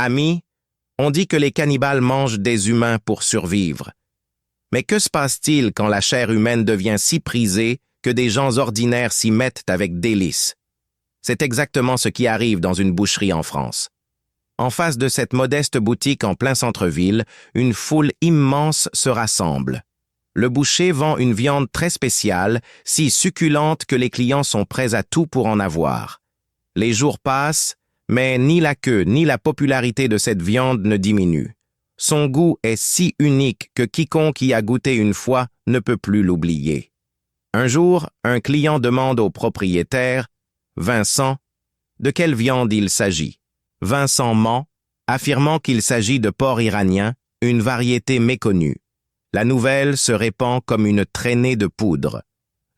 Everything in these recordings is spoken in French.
Amis, on dit que les cannibales mangent des humains pour survivre. Mais que se passe-t-il quand la chair humaine devient si prisée que des gens ordinaires s'y mettent avec délice? C'est exactement ce qui arrive dans une boucherie en France. En face de cette modeste boutique en plein centre-ville, une foule immense se rassemble. Le boucher vend une viande très spéciale, si succulente que les clients sont prêts à tout pour en avoir. Les jours passent, mais ni la queue ni la popularité de cette viande ne diminuent. Son goût est si unique que quiconque y a goûté une fois ne peut plus l'oublier. Un jour, un client demande au propriétaire, Vincent, de quelle viande il s'agit. Vincent ment, affirmant qu'il s'agit de porc iranien, une variété méconnue. La nouvelle se répand comme une traînée de poudre.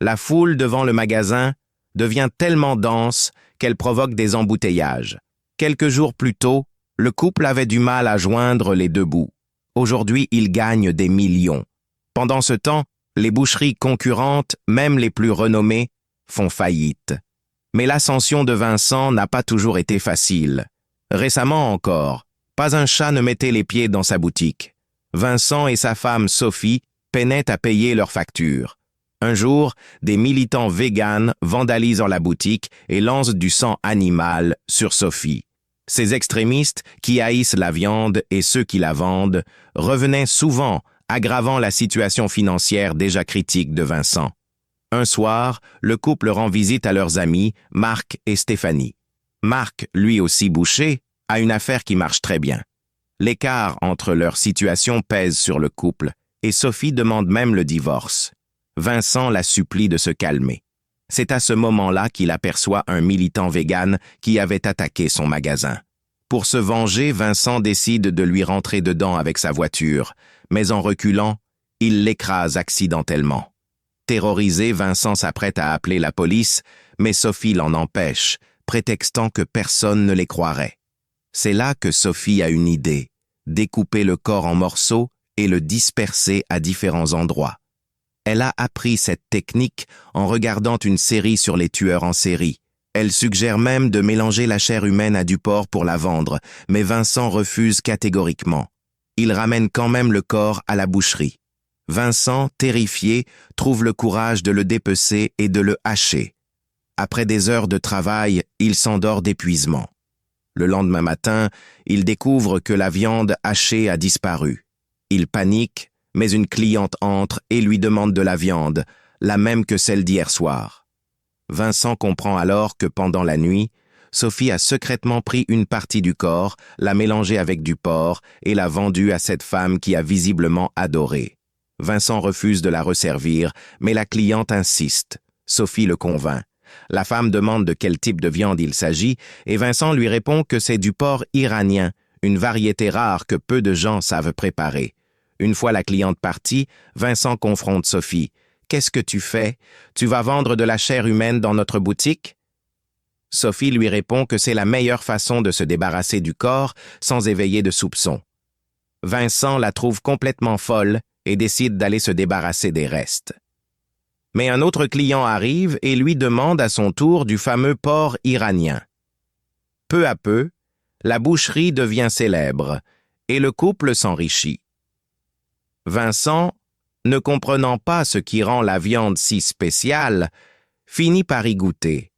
La foule devant le magasin devient tellement dense qu'elle provoque des embouteillages. Quelques jours plus tôt, le couple avait du mal à joindre les deux bouts. Aujourd'hui, il gagne des millions. Pendant ce temps, les boucheries concurrentes, même les plus renommées, font faillite. Mais l'ascension de Vincent n'a pas toujours été facile. Récemment encore, pas un chat ne mettait les pieds dans sa boutique. Vincent et sa femme Sophie peinaient à payer leurs factures. Un jour, des militants véganes vandalisent la boutique et lancent du sang animal sur Sophie. Ces extrémistes, qui haïssent la viande et ceux qui la vendent, revenaient souvent, aggravant la situation financière déjà critique de Vincent. Un soir, le couple rend visite à leurs amis, Marc et Stéphanie. Marc, lui aussi boucher, a une affaire qui marche très bien. L'écart entre leur situation pèse sur le couple, et Sophie demande même le divorce. Vincent la supplie de se calmer. C'est à ce moment-là qu'il aperçoit un militant vegan qui avait attaqué son magasin. Pour se venger, Vincent décide de lui rentrer dedans avec sa voiture, mais en reculant, il l'écrase accidentellement. Terrorisé, Vincent s'apprête à appeler la police, mais Sophie l'en empêche, prétextant que personne ne les croirait. C'est là que Sophie a une idée, découper le corps en morceaux et le disperser à différents endroits. Elle a appris cette technique en regardant une série sur les tueurs en série. Elle suggère même de mélanger la chair humaine à du porc pour la vendre, mais Vincent refuse catégoriquement. Il ramène quand même le corps à la boucherie. Vincent, terrifié, trouve le courage de le dépecer et de le hacher. Après des heures de travail, il s'endort d'épuisement. Le lendemain matin, il découvre que la viande hachée a disparu. Il panique, mais une cliente entre et lui demande de la viande, la même que celle d'hier soir. Vincent comprend alors que pendant la nuit, Sophie a secrètement pris une partie du corps, l'a mélangée avec du porc et l'a vendue à cette femme qui a visiblement adoré. Vincent refuse de la resservir, mais la cliente insiste. Sophie le convainc. La femme demande de quel type de viande il s'agit et Vincent lui répond que c'est du porc iranien, une variété rare que peu de gens savent préparer. Une fois la cliente partie, Vincent confronte Sophie. « Qu'est-ce que tu fais? Tu vas vendre de la chair humaine dans notre boutique? » Sophie lui répond que c'est la meilleure façon de se débarrasser du corps sans éveiller de soupçons. Vincent la trouve complètement folle et décide d'aller se débarrasser des restes. Mais un autre client arrive et lui demande à son tour du fameux porc iranien. Peu à peu, la boucherie devient célèbre et le couple s'enrichit. Vincent, ne comprenant pas ce qui rend la viande si spéciale, finit par y goûter.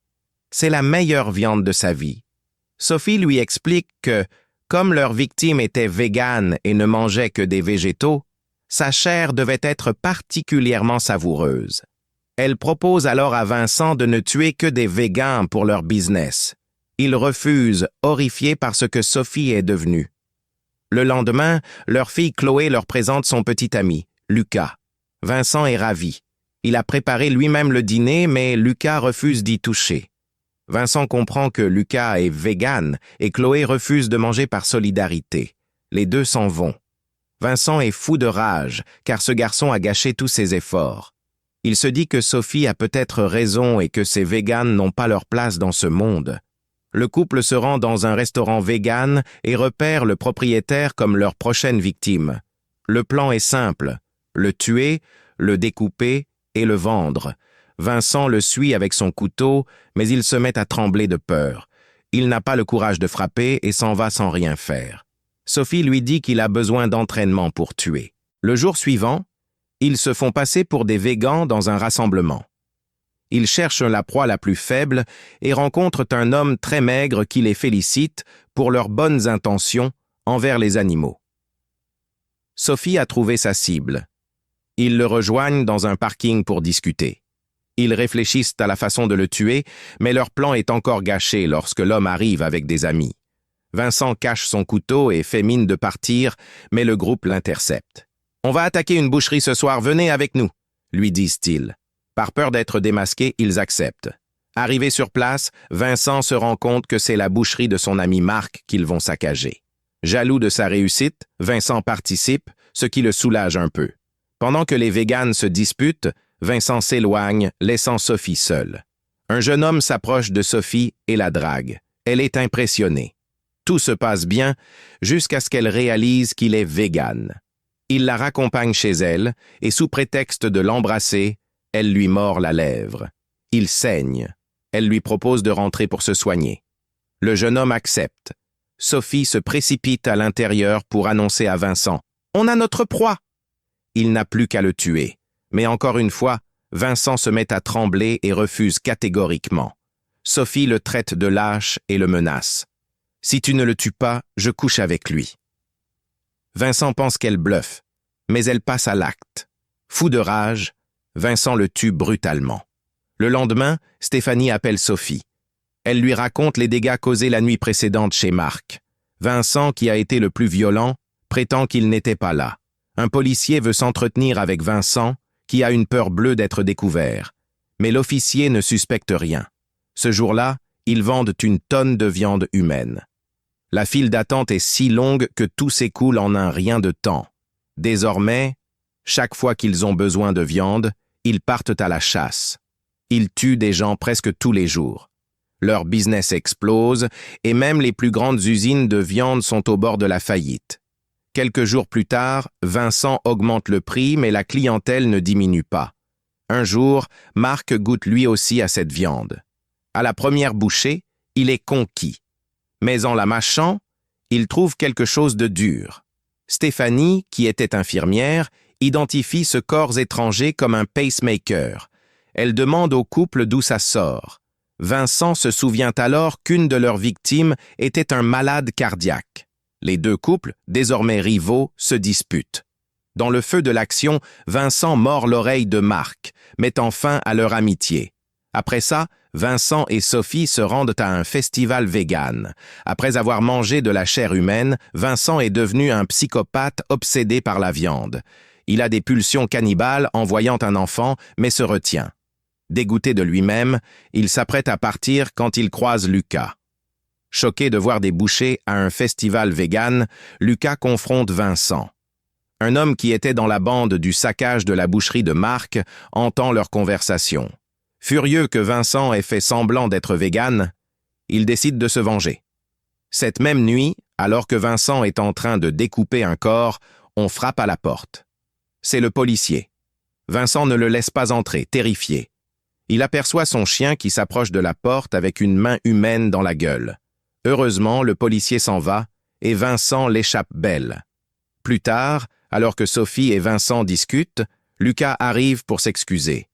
C'est la meilleure viande de sa vie. Sophie lui explique que, comme leur victime était végane et ne mangeait que des végétaux, sa chair devait être particulièrement savoureuse. Elle propose alors à Vincent de ne tuer que des végans pour leur business. Il refuse, horrifié par ce que Sophie est devenue. Le lendemain, leur fille Chloé leur présente son petit ami, Lucas. Vincent est ravi. Il a préparé lui-même le dîner, mais Lucas refuse d'y toucher. Vincent comprend que Lucas est végane et Chloé refuse de manger par solidarité. Les deux s'en vont. Vincent est fou de rage, car ce garçon a gâché tous ses efforts. Il se dit que Sophie a peut-être raison et que ces véganes n'ont pas leur place dans ce monde. Le couple se rend dans un restaurant vegan et repère le propriétaire comme leur prochaine victime. Le plan est simple, le tuer, le découper et le vendre. Vincent le suit avec son couteau, mais il se met à trembler de peur. il n'a pas le courage de frapper et s'en va sans rien faire. Sophie lui dit qu'il a besoin d'entraînement pour tuer. Le jour suivant, ils se font passer pour des végans dans un rassemblement. Ils cherchent la proie la plus faible et rencontrent un homme très maigre qui les félicite pour leurs bonnes intentions envers les animaux. Sophie a trouvé sa cible. Ils le rejoignent dans un parking pour discuter. Ils réfléchissent à la façon de le tuer, mais leur plan est encore gâché lorsque l'homme arrive avec des amis. Vincent cache son couteau et fait mine de partir, mais le groupe l'intercepte. « On va attaquer une boucherie ce soir, venez avec nous », lui disent-ils. Par peur d'être démasqués, ils acceptent. Arrivés sur place, Vincent se rend compte que c'est la boucherie de son ami Marc qu'ils vont saccager. Jaloux de sa réussite, Vincent participe, ce qui le soulage un peu. Pendant que les véganes se disputent, Vincent s'éloigne, laissant Sophie seule. Un jeune homme s'approche de Sophie et la drague. Elle est impressionnée. Tout se passe bien jusqu'à ce qu'elle réalise qu'il est végane. Il la raccompagne chez elle et sous prétexte de l'embrasser, elle lui mord la lèvre. Il saigne. Elle lui propose de rentrer pour se soigner. Le jeune homme accepte. Sophie se précipite à l'intérieur pour annoncer à Vincent « On a notre proie !» Il n'a plus qu'à le tuer. Mais encore une fois, Vincent se met à trembler et refuse catégoriquement. Sophie le traite de lâche et le menace. « Si tu ne le tues pas, je couche avec lui. » Vincent pense qu'elle bluffe, mais elle passe à l'acte. Fou de rage, Vincent le tue brutalement. Le lendemain, Stéphanie appelle Sophie. Elle lui raconte les dégâts causés la nuit précédente chez Marc. Vincent, qui a été le plus violent, prétend qu'il n'était pas là. Un policier veut s'entretenir avec Vincent, qui a une peur bleue d'être découvert. Mais l'officier ne suspecte rien. Ce jour-là, ils vendent une tonne de viande humaine. La file d'attente est si longue que tout s'écoule en un rien de temps. Désormais, chaque fois qu'ils ont besoin de viande, ils partent à la chasse. Ils tuent des gens presque tous les jours. Leur business explose et même les plus grandes usines de viande sont au bord de la faillite. Quelques jours plus tard, Vincent augmente le prix, mais la clientèle ne diminue pas. Un jour, Marc goûte lui aussi à cette viande. À la première bouchée, il est conquis. Mais en la mâchant, il trouve quelque chose de dur. Stéphanie, qui était infirmière, identifie ce corps étranger comme un pacemaker. Elle demande au couple d'où ça sort. Vincent se souvient alors qu'une de leurs victimes était un malade cardiaque. Les deux couples, désormais rivaux, se disputent. Dans le feu de l'action, Vincent mord l'oreille de Marc, mettant fin à leur amitié. Après ça, Vincent et Sophie se rendent à un festival vegan. Après avoir mangé de la chair humaine, Vincent est devenu un psychopathe obsédé par la viande. Il a des pulsions cannibales en voyant un enfant, mais se retient. Dégoûté de lui-même, il s'apprête à partir quand il croise Lucas. Choqué de voir des bouchers à un festival vegan, Lucas confronte Vincent. Un homme qui était dans la bande du saccage de la boucherie de Marc entend leur conversation. Furieux que Vincent ait fait semblant d'être vegan, il décide de se venger. Cette même nuit, alors que Vincent est en train de découper un corps, on frappe à la porte. C'est le policier. Vincent ne le laisse pas entrer, terrifié. Il aperçoit son chien qui s'approche de la porte avec une main humaine dans la gueule. Heureusement, le policier s'en va et Vincent l'échappe belle. Plus tard, alors que Sophie et Vincent discutent, Lucas arrive pour s'excuser.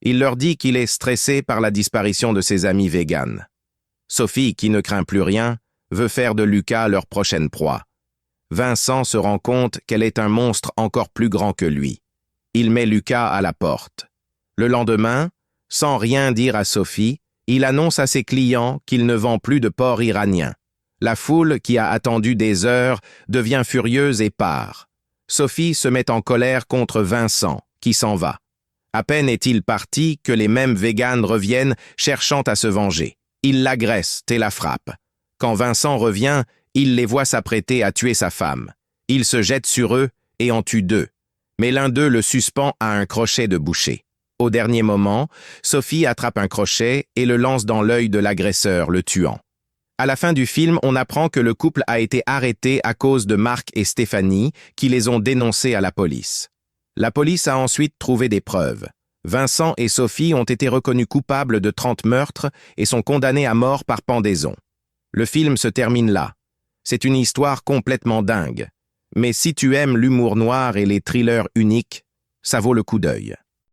Il leur dit qu'il est stressé par la disparition de ses amis véganes. Sophie, qui ne craint plus rien, veut faire de Lucas leur prochaine proie. Vincent se rend compte qu'elle est un monstre encore plus grand que lui. Il met Lucas à la porte. Le lendemain, sans rien dire à Sophie, il annonce à ses clients qu'il ne vend plus de porc iranien. La foule, qui a attendu des heures, devient furieuse et part. Sophie se met en colère contre Vincent, qui s'en va. À peine est-il parti que les mêmes véganes reviennent, cherchant à se venger. Ils l'agressent et la frappent. Quand Vincent revient, il les voit s'apprêter à tuer sa femme. Il se jette sur eux et en tue deux. Mais l'un d'eux le suspend à un crochet de boucher. Au dernier moment, Sophie attrape un crochet et le lance dans l'œil de l'agresseur, le tuant. À la fin du film, on apprend que le couple a été arrêté à cause de Marc et Stéphanie, qui les ont dénoncés à la police. La police a ensuite trouvé des preuves. Vincent et Sophie ont été reconnus coupables de 30 meurtres et sont condamnés à mort par pendaison. Le film se termine là. C'est une histoire complètement dingue. Mais si tu aimes l'humour noir et les thrillers uniques, ça vaut le coup d'œil.